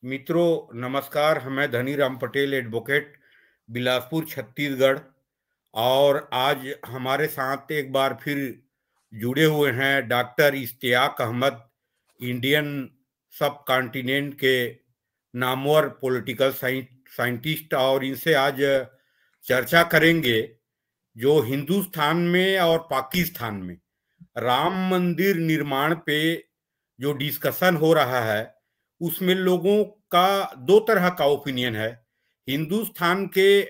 मित्रों नमस्कार। मैं धनीराम पटेल एडवोकेट बिलासपुर छत्तीसगढ़। और आज हमारे साथ एक बार फिर जुड़े हुए हैं डॉक्टर इश्तियाक अहमद, इंडियन सब कॉन्टिनेंट के नामवर पॉलिटिकल साइंटिस्ट। और इनसे आज चर्चा करेंगे जो हिंदुस्तान में और पाकिस्तान में राम मंदिर निर्माण पे जो डिस्कशन हो रहा है उसमें लोगों का दो तरह का ओपिनियन है। हिंदुस्तान के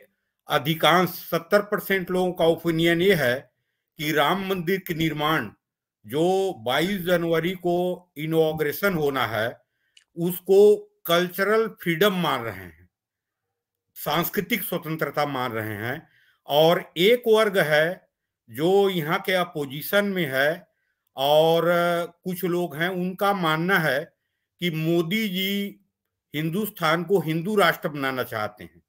अधिकांश 70% लोगों का ओपिनियन ये है कि राम मंदिर के निर्माण जो 22 जनवरी को इनॉग्रेशन होना है उसको कल्चरल फ्रीडम मान रहे हैं, सांस्कृतिक स्वतंत्रता मान रहे हैं। और एक वर्ग है जो यहाँ के अपोजिशन में है और कुछ लोग हैं उनका मानना है कि मोदी जी हिंदुस्तान को हिंदू राष्ट्र बनाना चाहते हैं।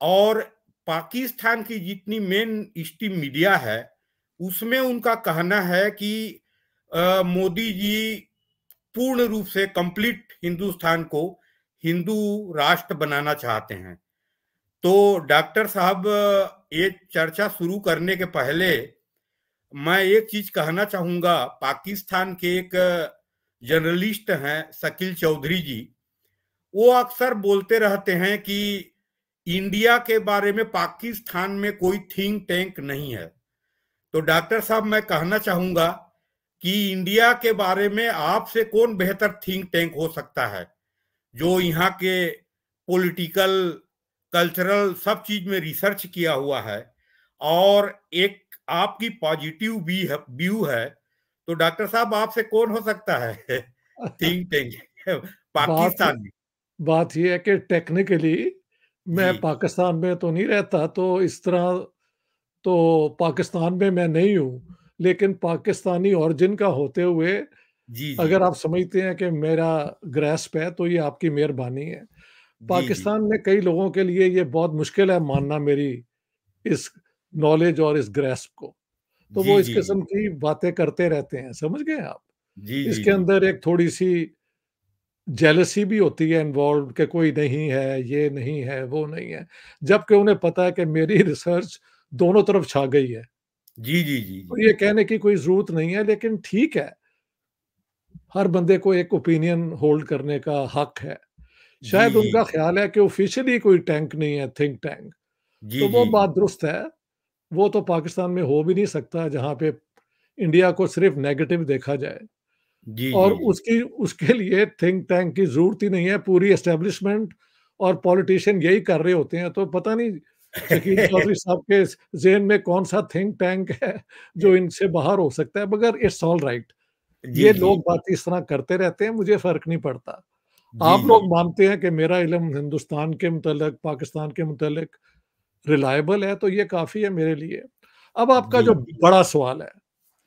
और पाकिस्तान की जितनी मेन स्ट्रीम मीडिया है उसमें उनका कहना है कि मोदी जी पूर्ण रूप से कंप्लीट हिंदुस्तान को हिंदू राष्ट्र बनाना चाहते हैं। तो डॉक्टर साहब, ये चर्चा शुरू करने के पहले मैं एक चीज कहना चाहूंगा। पाकिस्तान के एक जर्नलिस्ट हैं शकील चौधरी जी, वो अक्सर बोलते रहते हैं कि इंडिया के बारे में पाकिस्तान में कोई थिंक टैंक नहीं है। तो डॉक्टर साहब, मैं कहना चाहूंगा कि इंडिया के बारे में आपसे कौन बेहतर थिंक टैंक हो सकता है जो यहाँ के पॉलिटिकल कल्चरल सब चीज में रिसर्च किया हुआ है और एक आपकी पॉजिटिव व्यू है। तो डॉक्टर साहब, आपसे कौन हो सकता है थिंक टैंक बात पाकिस्तान में? बात ये है कि टेक्निकली जी मैं पाकिस्तान में तो नहीं रहता, तो इस तरह तो पाकिस्तान में मैं नहीं हूँ, लेकिन पाकिस्तानी ओरिजिन का होते हुए जी जी अगर आप समझते हैं कि मेरा ग्रैस्प है तो ये आपकी मेहरबानी है। जी जी पाकिस्तान में कई लोगों के लिए ये बहुत मुश्किल है मानना मेरी इस नॉलेज और इस ग्रैस्प को, तो जी वो इस जी जी किस्म की बातें करते रहते हैं, समझ गए आप? जी जी इसके जी अंदर एक थोड़ी-सी जेलसी भी होती है इन्वॉल्व्ड कि कोई नहीं है, ये नहीं है, वो नहीं है। जबकि उन्हें पता है कि मेरी रिसर्च दोनों तरफ छा गई है। जी जी जी तो ये कहने की कोई ज़रूरत नहीं है, लेकिन ठीक है, हर बंदे को एक ओपिनियन होल्ड करने का हक है। जी शायद जी उनका ख़्याल है कि ऑफ़िशियली कोई टैंक नहीं है, थिंक टैंक, जी तो जी वो बात दुरुस्त है। वो तो पाकिस्तान में हो भी नहीं सकता जहाँ पे इंडिया को सिर्फ़ नेगेटिव देखा जाए। जी और जी जी उसकी उसके लिए थिंक टैंक की ज़रूरत ही नहीं है, पूरी एस्टेब्लिशमेंट और पॉलिटिशियन यही कर रहे होते हैं, तो पता नहीं शकील चौधरी साहब के ज़हन में कौन-सा थिंक टैंक है जो इनसे बाहर हो सकता है, मगर इट्स ऑल राइट। जी ये जी लोग बात इस तरह करते रहते हैं, मुझे फ़र्क नहीं पड़ता। जी आप जी लोग मानते हैं कि मेरा इल्म हिंदुस्तान के मुतल्लिक, पाकिस्तान के मुतल्लिक रिलायबल है, तो ये काफ़ी है मेरे लिए। अब आपका जी जो बड़ा सवाल है,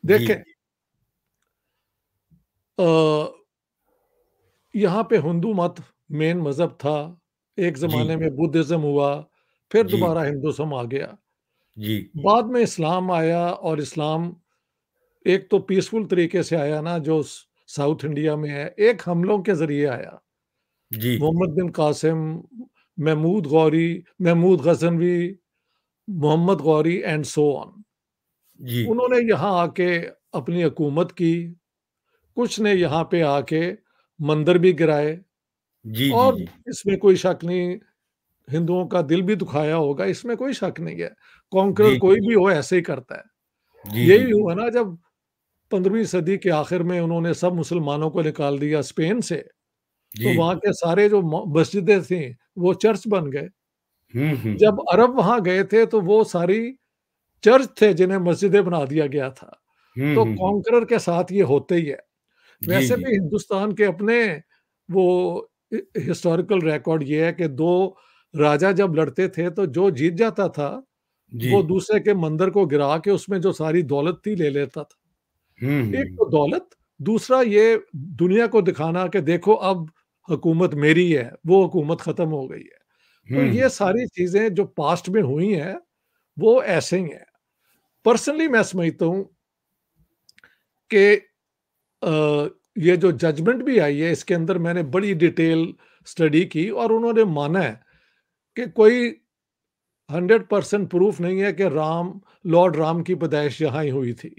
जी देखें अ यहाँ पे हिंदू मत मेन मज़हब था, एक जी ज़माने में बुद्धिज़्म हुआ, फिर जी दोबारा हिंदुइज़्म आ गया। जी बाद में इस्लाम आया और इस्लाम एक तो पीसफुल तरीके से आया ना जो साउथ इंडिया में है, एक हमलों के ज़रिए आया। जी Muhammad bin Qasim, Mahmud Ghori, Mahmud Ghaznavi, Muhammad Ghori and so on. जी उन्होंने यहाँ आके अपनी हुकूमत की, कुछ ने यहाँ पे आके मंदिर भी गिराए जी जी और जी इसमें कोई शक नहीं हिंदुओं का दिल भी दुखाया होगा, इसमें कोई शक नहीं है। कॉन्करर जी कोई भी हो ऐसे ही करता है। जी जी यही हुआ ना जब 15वीं सदी के आखिर में उन्होंने सब मुसलमानों को निकाल दिया स्पेन से, तो जी वहाँ के सारे जो मस्जिदें थी, वो चर्च बन गए। हम्म। जब अरब वहाँ गए थे, तो वो सारी चर्च थे जिन्हें मस्जिदें बना दिया गया था। तो हम्म। कॉन्करर के साथ ये होता ही है। जी वैसे जी भी हिंदुस्तान के अपने वो हिस्टोरिकल रिकॉर्ड ये है कि 2 राजा जब लड़ते थे, तो जो जीत जाता था, जी वो दूसरे के मंदिर को गिरा के उसमें जो सारी दौलत थी ले लेता था। एक हम्म। तो दौलत, दूसरा ये दुनिया को दिखाना कि देखो अब हुकूमत मेरी है, वो हुकूमत खत्म हो गई है। तो ये हम्म। सारी चीज़ें जो पास्ट में हुई हैं, वो ऐसे ही हैं। पर्सनली मैं समझता हूँ कि ये जो जजमेंट भी आई है इसके अंदर मैंने बड़ी डिटेल स्टडी की और उन्होंने माना है कि कोई 100% प्रूफ नहीं है कि लॉर्ड राम की पैदाइश यहाँ ही हुई थी,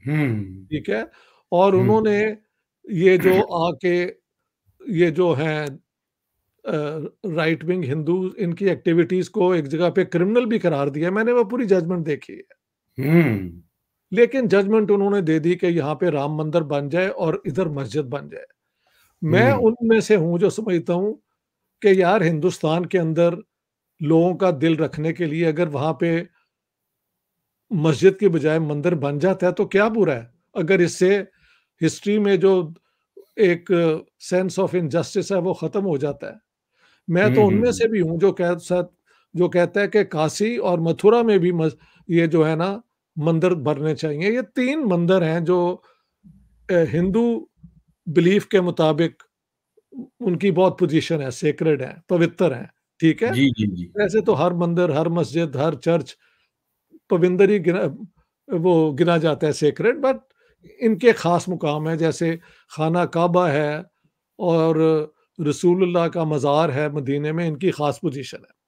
हम्म। ठीक है? और हम्म। उन्होंने ये जो आके ये जो हैं राइट विंग हिंदू इनकी एक्टिविटीज़ को एक जगह पे क्रिमिनल भी करार दिया। मैंने वो पूरी जजमेंट देखी है। हम्म। लेकिन जजमेंट उन्होंने दे दी कि यहाँ पे राम मंदिर बन जाए और इधर मस्जिद बन जाए। मैं हम्म। उनमें से हूँ जो समझता हूँ कि यार हिंदुस्तान के अंदर लोगों का दिल रखने के लिए अगर वहाँ पे मस्जिद की बजाय मंदिर बन जाता है तो क्या बुरा है? अगर इससे हिस्ट्री में जो एक सेंस ऑफ इनजस्टिस है वो खत्म हो जाता है। मैं तो उनमें हम्म। से भी हूँ जो कहता है कि काशी और मथुरा में भी ये जो है ना मंदिर बनने चाहिए। ये 3 मंदिर हैं जो हिंदू बिलीफ के मुताबिक उनकी बहुत पोजीशन है, सेक्रेड है, पवित्र है, ठीक है? जी जी जी। वैसे तो हर मंदिर, हर मस्जिद, हर चर्च पवित्र ही गिना जाता है सेक्रेड, बट इनके खास मुकाम है जैसे खाना काबा है और रसूलुल्लाह का मज़ार है मदीने में, इनकी खास पोजीशन है।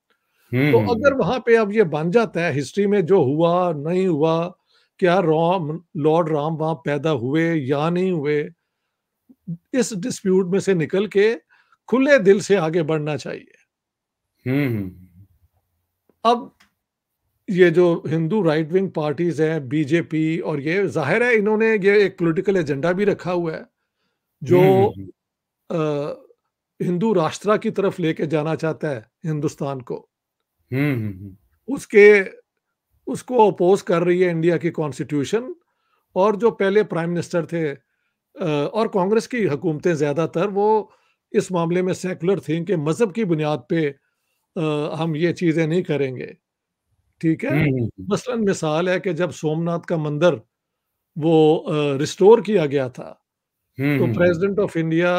तो हम्म। अगर वहाँ पे अब ये बन जाता है, हिस्ट्री में जो हुआ, नहीं हुआ, क्या लॉर्ड राम वहाँ पैदा हुए या नहीं हुए, इस डिस्प्यूट में से निकल के खुले दिल से आगे बढ़ना चाहिए। हम्म। अब ये जो हिंदू राइट विंग पार्टीज़ हैं, बीजेपी और ये ज़ाहिर है इन्होंने ये एक पॉलिटिकल एजेंडा भी रखा हुआ है, जो हम्म। अ, हिंदू राष्ट्र की तरफ लेके जाना चाहता है हिंदुस्तान को। हम्म। उसके उसको अपोज़ कर रही है इंडिया की कॉन्स्टिट्यूशन और जो पहले प्राइम मिनिस्टर थे और कांग्रेस की हुकूमतें ज़्यादातर वो इस मामले में सेक्युलर थीं कि मज़हब की बुनियाद पे हम ये चीज़ें नहीं करेंगे, ठीक है? हम्म। मसलन मिसाल है कि जब सोमनाथ का मंदिर वो रिस्टोर किया गया था, तो हम्म। President of India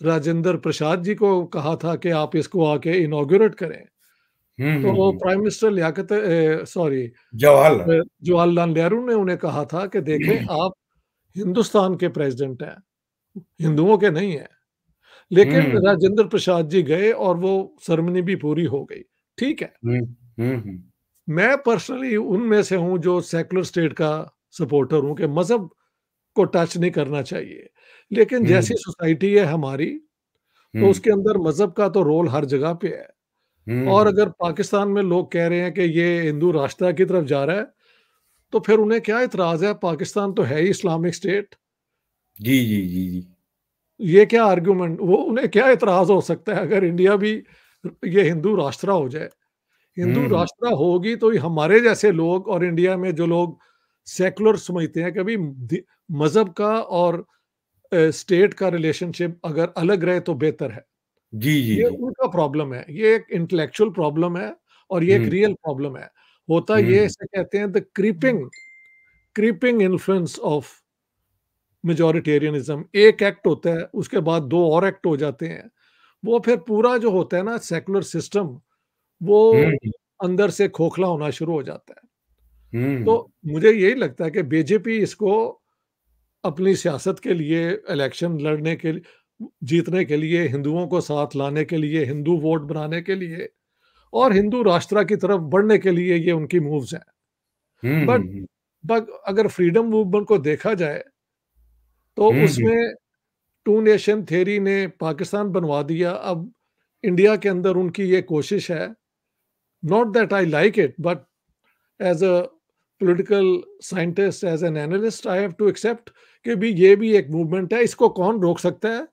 Rajendra Prasad ji को कहा था कि आप इसको आके इनॉग्रेट करें। तो hmm. Prime minister sorry Jawaharlal. Jawaharlal Nehru ने उन्हें कहा था कि देखें आप हिंदुस्तान के प्रेज़िडेंट हैं, हिंदुओं के नहीं हैं। लेकिन हम्म। राजेंद्र प्रसाद जी गए और वो सेरेमनी भी पूरी हो गई, ठीक है। हम्म। हम्म। मैं पर्सनली उनमें से हूँ जो सेक्युलर स्टेट का सपोर्टर हूँ कि मज़हब को टच नहीं करना चाहिए। लेकिन जैसी हम्म। सोसाइटी है हमारी, तो हम्म। उसके अंदर मज़हब का तो रोल हर जगह पे है। और हम्म। अगर पाकिस्तान में लोग कह रहे हैं कि ये हिंदू राष्ट्र की तरफ जा रहा है, तो फिर उन्हें क्या इतराज़ है? पाकिस्तान तो है ही इस्लामिक स्टेट। जी जी जी जी। ये क्या आर्गुमेंट वो उन्हें क्या इतराज़ हो सकता है अगर इंडिया भी ये हिंदू राष्ट्र हो जाए? हिंदू हम्म। राष्ट्र होगी तो ये हमारे जैसे लोग और इंडिया में जो लोग सेक्युलर समझते हैं कभी मज़हब का और स्टेट का रिलेशनशिप अगर अलग रहे तो बेहतर है। जी जी ये जी। उनका प्रॉब्लम है। ये एक इंटेलेक्चुअल प्रॉब्लम है और ये एक हम्म। रियल प्रॉब्लम है। होता ये हम्म। इसे कहते हैं the creeping creeping influence of majoritarianism. एक एक्ट होता है, उसके बाद 2 और एक्ट हो जाते हैं। वो फिर पूरा जो होता है ना सेक्युलर सिस्टम, वो हम्म। अंदर से खोखला होना शुरू हो जाता है। तो हम्म। मुझे यही लगता है कि बीजेपी इसको अपनी सियासत के लिए, इलेक्शन लड़ने के जीतने के लिए, हिंदुओं को साथ लाने के लिए, हिंदू वोट बनाने के लिए और हिंदू राष्ट्र की तरफ बढ़ने के लिए ये उनकी मूव्स हैं। But hmm. बट अगर फ्रीडम मूवमेंट को देखा जाए, तो हम्म। उसमें टू नेशन थ्योरी ने पाकिस्तान बनवा दिया। अब इंडिया के अंदर उनकी ये कोशिश है, not that I like it, but as a political scientist, as an analyst I have to accept कि भी ये भी एक मूवमेंट है, इसको कौन रोक सकता है?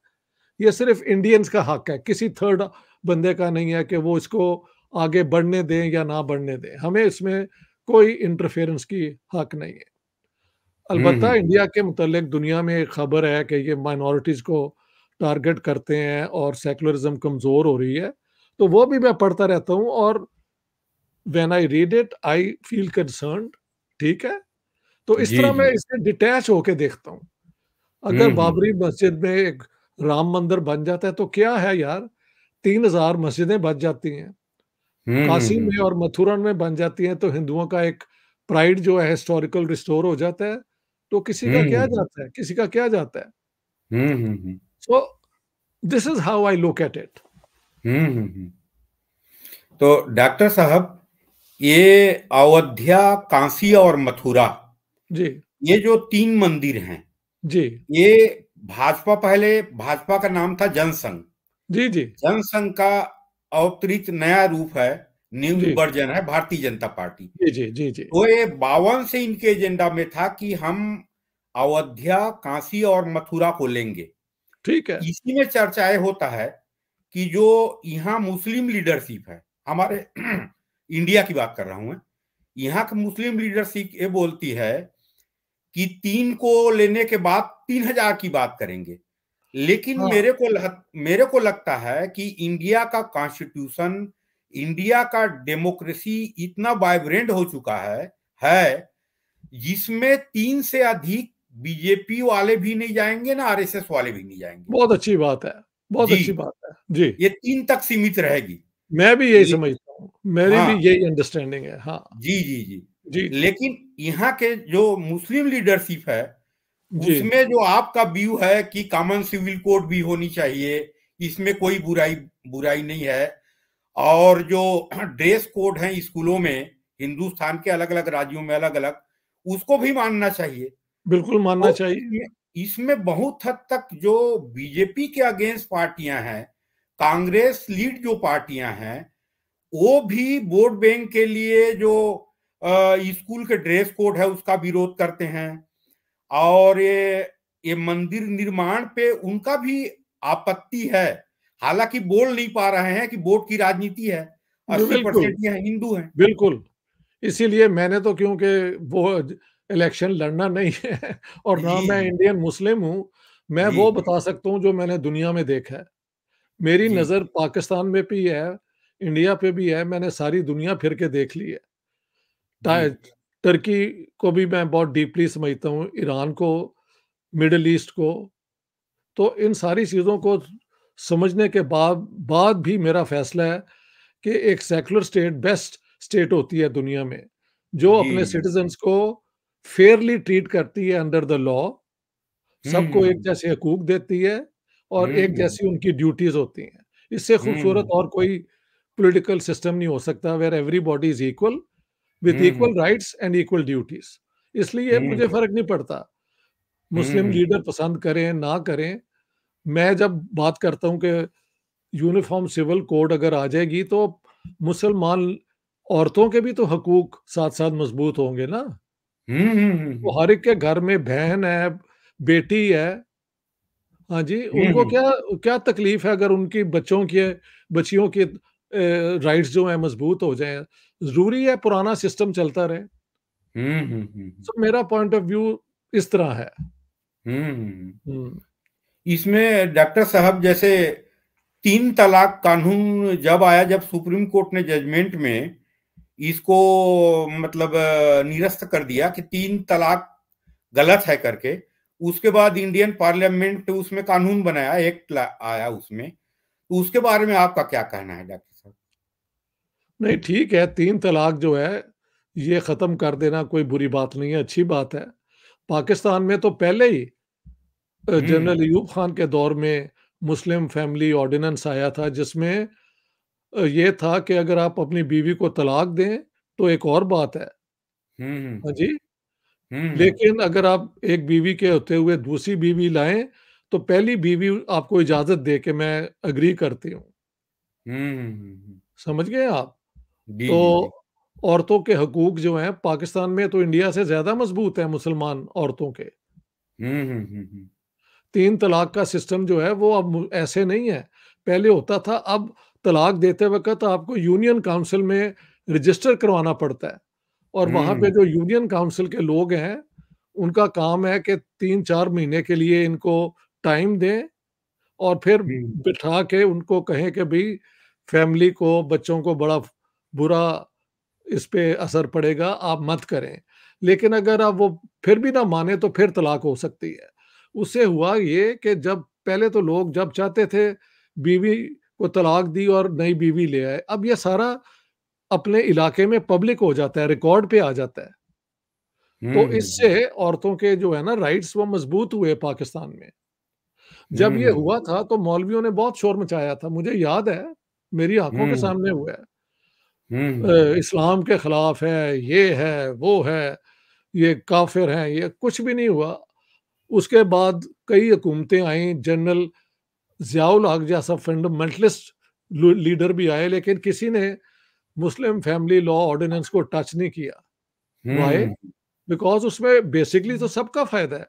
ये सिर्फ़ इंडियंस का हक है, किसी थर्ड बंदे का नहीं है कि वो इसको आगे बढ़ने दें या ना बढ़ने दें। हमें इसमें कोई इंटरफेरेंस की हक नहीं है। अलबत्ता हम्म। इंडिया के मुतल्लिक दुनिया में एक खबर है कि ये माइनॉरिटीज़ को टारगेट करते हैं और सेक्युलरिज़्म कमज़ोर हो रही है, तो वो भी मैं पढ़ता रहता हूँ और when I read it I feel concerned, ठीक है? तो इस जी तरह जी। मैं इससे डिटैच होके देखता हूँ। अगर हम्म। बाबरी मस्जिद में एक राम मंदिर बन जाता है तो क्या है यार, 3000 मस्जिदें बच जाती हैं। काशी में हम्म। और मथुरा में बन जाती हैं तो हिंदुओं का एक प्राइड जो है हिस्टोरिकल रिस्टोर हो जाता है। तो किसी का क्या हम्म। जाता है? किसी का क्या जाता है? Hmm. So this is how I look at it. Hmm. तो डॉक्टर साहब, ये अयोध्या, काशी और मथुरा, जी ये जो तीन मंदिर हैं, जी ये भाजपा का नाम था जनसंघ। जी जी जनसंघ का अवतरित नया रूप है, न्यू जी वर्जन है भारतीय जनता पार्टी। जी जी जी जी। तो ये 52 से इनके एजेंडा में था कि हम अयोध्या, काशी और मथुरा को लेंगे। ठीक है। इसी में चर्चाएं होता है कि जो यहाँ मुस्लिम लीडरशिप है हमारे इंडिया की बात कर रहा हूं मैं, यहाँ की मुस्लिम लीडरशिप ये बोलती है कि 3 को लेने के बाद 3000 की बात करेंगे। लेकिन हाँ मेरे को लगता है कि इंडिया का कॉन्स्टिट्यूशन, इंडिया का डेमोक्रेसी इतना वाइब्रेंट हो चुका है जिसमें 3 से अधिक बीजेपी वाले भी नहीं जाएंगे ना आरएसएस वाले भी नहीं जाएंगे। बहुत अच्छी बात है, बहुत जी, अच्छी बात है। जी, ये 3 तक सीमित रहेगी। मैं भी यही ले, समझता हूँ, मेरी भी हाँ, यही अंडरस्टैंडिंग है। हाँ, जी जी जी। जी, जी, लेकिन यहाँ के जो मुस्लिम लीडरशिप है, जी, उसमें जो आपका व्यू है कि कॉमन सिविल कोड भी होनी चाहिए, इसमें कोई बुराई बुराई नहीं है, और जो ड्रेस कोड है स्कूलों में हिंदुस्तान के अलग अलग राज्यों में अलग अलग, उसको भी मानना चाहिए। बिल्कुल मानना तो चाहिए। इसमें इसमें बहुत हद तक जो बीजेपी के अगेंस्ट पार्टियां हैं, कांग्रेस लीड जो पार्टियां हैं, वो भी वोट बैंक के लिए जो स्कूल के ड्रेस कोड है उसका विरोध करते हैं। और ये मंदिर निर्माण पे उनका भी आपत्ति है। हालांकि बोल नहीं पा रहे हैं कि वोट की राजनीति है, बिल्कुल, 80% ये हिंदू हैं। बिल्कुल। इसीलिए मैंने तो, क्योंकि वो इलेक्शन लड़ना नहीं है और ना जी मैं जी इंडियन मुस्लिम हूँ, मैं जी वो बता सकता हूँ जो मैंने दुनिया में देखा है। मेरी जी नज़र पाकिस्तान में भी है, इंडिया पे भी है, मैंने सारी दुनिया फिर के देख ली है। जी। टा टर्की को भी मैं बहुत डीपली समझता हूँ, ईरान को, मिडल ईस्ट को। तो इन सारी चीज़ों को समझने के बाद भी मेरा फैसला है कि एक सेक्युलर स्टेट बेस्ट स्टेट होती है दुनिया में, जो जी अपने जी। सिटीज़न्स को फेयरली ट्रीट करती है अंडर द लॉ, सबको एक हम्म जैसे हकूक देती है और एक हम्म जैसी उनकी ड्यूटीज़ होती हैं। इससे खूबसूरत हम्म और कोई पॉलिटिकल सिस्टम नहीं हो सकता where everybody is equal with hmm equal rights and equal duties. इसलिए मुझे हम्म फ़र्क नहीं पड़ता, मुस्लिम हम्म लीडर पसंद करें, ना करें। मैं जब बात करता हूँ कि यूनिफ़ॉर्म सिविल कोड अगर आ जाएगी, तो मुसलमान औरतों के भी तो हकूक साथ-साथ मज़बूत होंगे ना। हम्म तो हर एक के घर में बहन है, बेटी है, हाँ जी, उनको हम्म क्या क्या तकलीफ़ है अगर उनकी बच्चियों के राइट्स जो हैं मज़बूत हो जाएँ। ज़रूरी है पुराना सिस्टम चलता रहे। हम्म सो मेरा पॉइंट ऑफ व्यू इस तरह है। हम्म। हुँ, इसमें डॉक्टर साहब, जैसे 3 तलाक कानून जब आया, जब सुप्रीम कोर्ट ने जजमेंट में इसको मतलब निरस्त कर दिया कि 3 तलाक गलत है करके, उसके बाद इंडियन पार्लियामेंट उसमें कानून बनाया, आया उसमें, तो उसके बारे में आपका क्या कहना है डॉक्टर साहब? नहीं ठीक है, 3 तलाक जो है, ये ख़त्म कर देना कोई बुरी बात नहीं है, अच्छी बात है। पाकिस्तान में तो पहले ही हम्म जनरल अयूब खान के दौर में मुस्लिम फैमिली ऑर्डिनेंस आया था, जिसमें ये था कि अगर आप अपनी बीवी को तलाक दें, तो एक और बात है। हम्म हाँ जी, हम्म लेकिन अगर आप एक बीवी के होते हुए दूसरी बीवी लाएँ, तो पहली बीवी आपको इजाज़त दे के मैं एग्री करती हूँ। हम्म। समझ गए आप? जी तो जी जी। औरतों के हकूक जो हैं पाकिस्तान में तो इंडिया से ज़्यादा मज़बूत हैं मुसलमान औरतों के। हम्म। 3 तलाक का सिस्टम जो है वो अब ऐसे नहीं है। पहले होता था, अब तलाक देते वक़्त आपको यूनियन काउंसिल में रजिस्टर करवाना पड़ता है और वहाँ पे हम्म जो यूनियन काउंसिल के लोग हैं, उनका काम है कि 3-4 महीने के लिए इनको टाइम दें और फिर हम्म बिठा के उनको कहें कि भई फैमिली को, बच्चों को बड़ा बुरा इस पे असर पड़ेगा, आप मत करें। लेकिन अगर आप वो फिर भी ना माने, तो फिर तलाक हो सकती है। उससे हुआ ये कि जब पहले तो लोग जब चाहते थे बीवी को तलाक दी और नई बीवी ले आए। अब ये सारा अपने इलाके में पब्लिक हो जाता है, रिकॉर्ड पे आ जाता है। तो हम्म इससे औरतों के जो है ना राइट्स वो मज़बूत हुए पाकिस्तान में। जब ये हम्म हुआ था तो मौलवियों ने बहुत शोर मचाया था, मुझे याद है, मेरी आँखों के हम्म सामने हुआ है। हम्म इस्लाम के खिलाफ है, ये है, वो है, ये काफ़िर हैं, ये कुछ भी नहीं हुआ। उसके बाद कई हुकूमतें आईं, जनरल ज़ियाउल हक जैसा फंडामेंटलिस्ट लीडर भी आए, लेकिन किसी ने मुस्लिम फैमिली लॉ ऑर्डिनेंस को टच नहीं किया। व्हाई? हम्म बिकॉज़ उसमें बेसिकली तो सबका फ़ायदा है।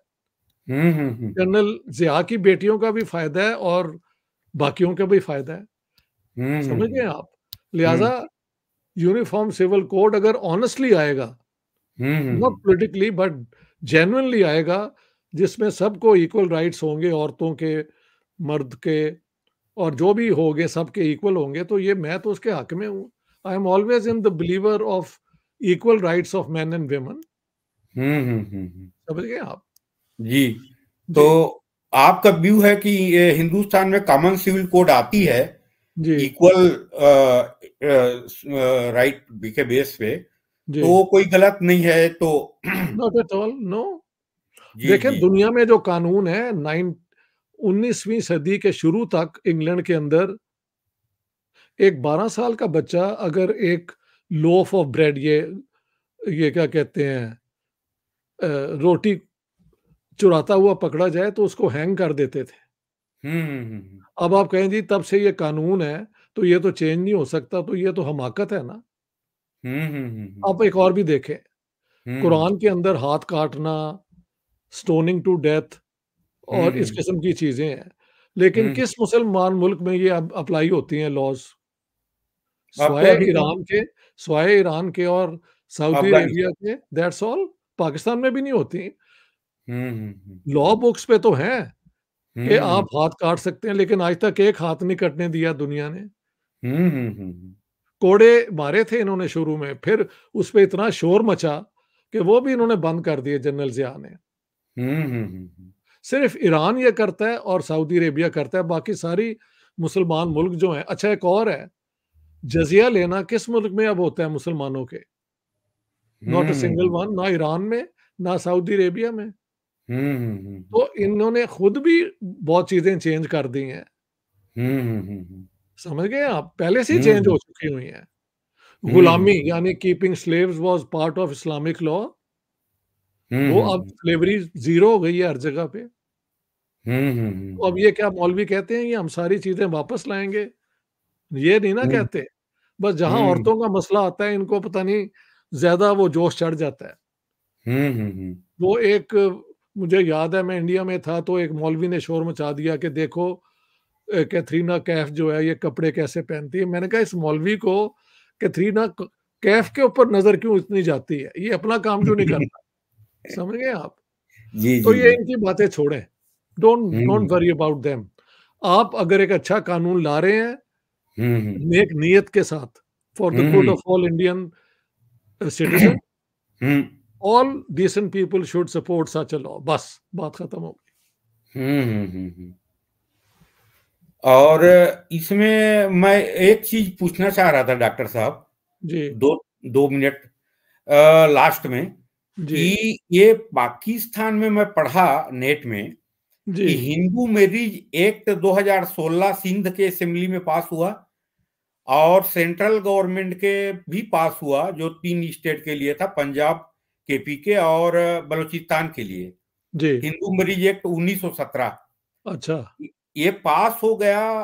हम्म जनरल ज़िया की बेटियों का भी फ़ायदा है और बाकियों का भी फ़ायदा है। समझ हम्म गए आप? लिहाज़ा यूनिफ़ॉर्म सिविल कोड अगर ऑनेस्टली आएगा, not hmm politically but genuinely आएगा, जिसमें सबको इक्वल राइट्स होंगे, औरतों के, मर्द के, और जो भी होंगे सबके इक्वल होंगे, तो ये मैं तो उसके हक में हूँ। I am always in the believer of equal rights of men and women. Hmm. समझ गए आप? जी। तो जी, आपका व्यू है कि ये हिंदुस्तान में कॉमन सिविल कोड आती है जी, इक्वल राइट के बेस पे, जी। तो कोई गलत नहीं है तो नॉट एट ऑल, नो। जी देखें, जी दुनिया में जो कानून है, 19वीं सदी के शुरू तक इंग्लैंड के अंदर एक 12 साल का बच्चा अगर एक लोफ ऑफ ब्रेड, ये क्या कहते हैं, रोटी चुराता हुआ पकड़ा जाए तो उसको हैंग कर देते थे। हम्म अब आप कहें जी तब से ये कानून है, तो ये तो चेंज नहीं हो सकता, तो ये तो हमाकत है ना। आप एक और भी देखें, हम्म कुरान के अंदर हाथ काटना, स्टोनिंग टू डेथ और इस हम्म किस्म की चीज़ें हैं। लेकिन हम्म किस मुसलमान मुल्क में ये अब अप्लाई होती हैं लॉज़? अब तो स्वाय अभी तो ईरान के, स्वाय ईरान के और सऊदी अरेबिया अफगानिस्तान। के, दैट्स ऑल। पाकिस्तान में भी नहीं होती। हम्म लॉ बुक्स पे तो हैं कि हम्म आप हाथ काट सकते हैं, लेकिन आज तक एक हाथ नहीं कटने दिया दुनिया ने। हम्म कोड़े मारे थे इन्होंने शुरू में, फिर उस पे इतना शोर मचा कि वो भी इन्होंने बंद कर दिए जनरल ज़िया ने। हम्म सिर्फ ईरान ये करता है और सऊदी अरेबिया करता है, बाकी सारी मुसलमान मुल्क जो हैं। अच्छा, एक और है, जज़िया लेना किस मुल्क में अब होता है मुसलमानों के? Not a single hmm one, ना ईरान में, ना सऊदी अरेबिया में। हम्म तो इन्होंने खुद भी बहुत चीज़ें चेंज कर दी हैं। हम्म समझ गए आप? पहले से ही चेंज हम्म हो चुकी हुई हैं। गुलामी हम्म यानी keeping slaves was part of Islamic law, वो अब हम्म स्लेवरी ज़ीरो हो गई है हर जगह पे। तो अब हम्म ये क्या मौलवी कहते हैं कि हम सारी चीज़ें वापस लाएँगे? ये नहीं ना हम्म कहते। बस जहाँ हम्म औरतों का मसला आता है, इनको पता नहीं ज़्यादा वो जोश चढ़ जाता है। वो एक, मुझे याद है मैं इंडिया में था तो एक मौलवी ने शोर मचा दिया कि देखो कैटरीना कैफ जो है ये कपड़े कैसे पहनती है। मैंने कहा इस मौलवी को कैटरीना कैफ के ऊपर नज़र क्यों इतनी जाती है? ये अपना काम क्यों नहीं करता? समझ गए आप? जी तो जी ये जी इनकी बातें छोड़ें। Don't hmm don't worry about them. आप अगर एक अच्छा कानून ला रहे हैं, हम्म नेक नीयत के साथ, for the good hmm of all Indian citizen, hmm all decent people should support such a law. बस बात खत्म हो गई। और इसमें मैं एक चीज पूछना चाह रहा था डॉक्टर साहब, जी, दो 2 मिनट लास्ट में, जी, कि ये पाकिस्तान में मैं पढ़ा नेट में जी, कि हिंदू मैरिज एक्ट 2016 सिंध के असेंबली में पास हुआ और सेंट्रल गवर्नमेंट के भी पास हुआ, जो 3 स्टेट के लिए था, पंजाब, केपी के और बलूचिस्तान के लिए। जी। हिंदू मैरिज एक्ट 1917 अच्छा, ये पास हो गया,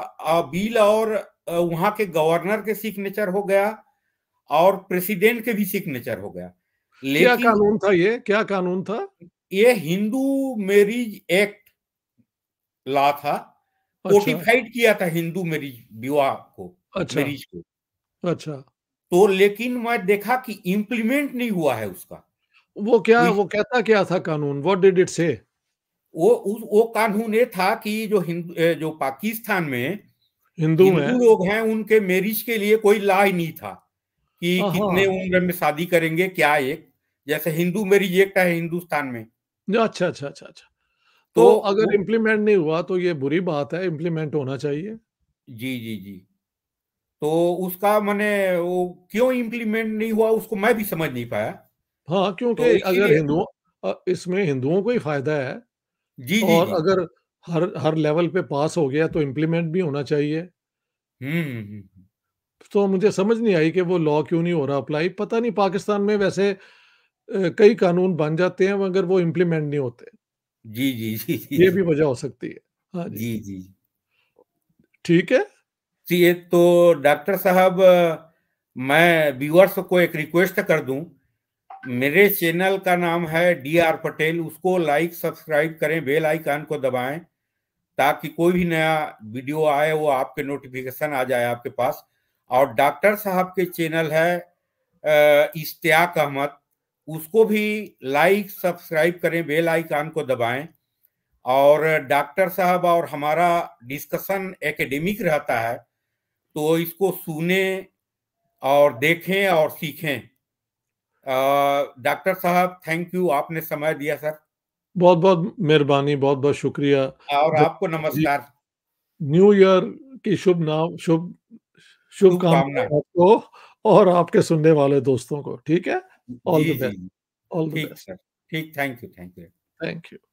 बिल, और वहां के गवर्नर के सिग्नेचर हो गया और प्रेसिडेंट के भी सिग्नेचर हो गया। क्या लेकिन कानून था ये? क्या कानून था? ये हिंदू मैरिज एक्ट लॉ था, अच्छा, कोडिफाइड किया था हिंदू मैरिज विवाह को, अच्छा, मैरिज को। अच्छा। तो लेकिन मैं देखा कि इम्प्लीमेंट नहीं हुआ है उसका। वो क्या, तो इस वो कहता क्या था कानून? व्हाट डिड इट से? वो कानून ये था कि जो पाकिस्तान में हिंदू हैं? हिंदू लोग हैं, उनके मैरिज के लिए कोई लॉ ही नहीं था कि कितने हाँ, उम्र में शादी करेंगे, क्या एक जैसे हिंदू मैरिज एक्ट है हिंदुस्तान में। अच्छा, अच्छा, अच्छा, अच्छा। तो तो अगर वो इम्प्लीमेंट नहीं हुआ तो ये बुरी बात है, इम्प्लीमेंट होना चाहिए। जी जी जी। तो उसका मैंने वो क्यों इम्प्लीमेंट नहीं हुआ उसको मैं भी समझ नहीं पाया। हाँ, क्योंकि तो अगर इसीलिए इसमें हिंदुओं को ही फ़ायदा है, जी जी और जी। अगर हर हर लेवल पे पास हो गया तो इम्प्लीमेंट भी होना चाहिए। हुँ। तो मुझे समझ नहीं आई कि वो लॉ क्यों नहीं हो रहा अप्लाई, पता नहीं पाकिस्तान में वैसे कई कानून बन जाते हैं मगर वो इम्प्लीमेंट नहीं होते। जी, जी, जी, जी, ये जी। भी वजह हो सकती है। हाँ जी। जी, जी। ठीक है? जी, ये तो डॉक्टर साहब मैं व्यूअर्स को एक रिक्वेस्ट कर दूँ, मेरे चैनल का नाम है डी आर पटेल, उसको लाइक, सब्सक्राइब करें, बेल आइकन को दबाएँ, ताकि कोई भी नया वीडियो आए वो आपके नोटिफ़िकेशन आ जाए आपके पास। और डॉक्टर साहब के चैनल है इश्तियाक अहमद, उसको भी लाइक, सब्सक्राइब करें, बेल आइकन को दबाएँ। और डॉक्टर साहब और हमारा डिस्कशन एकेडमिक रहता है, तो इसको सुनें और देखें और सीखें। डॉक्टर साहब थैंक यू, आपने समय दिया सर। बहुत-बहुत मेहरबानी, बहुत-बहुत शुक्रिया। और आपको धन्यवाद जी। नमस्कार, न्यू ईयर की शुभकामना। शुभकामनाएँ आपको और आपके सुनने वाले दोस्तों को, ठीक है? ऑल जी, द जी। बेस्ट, ऑल द ठीक बेस्ट। सर, ठीक, thank you, thank you. Thank you.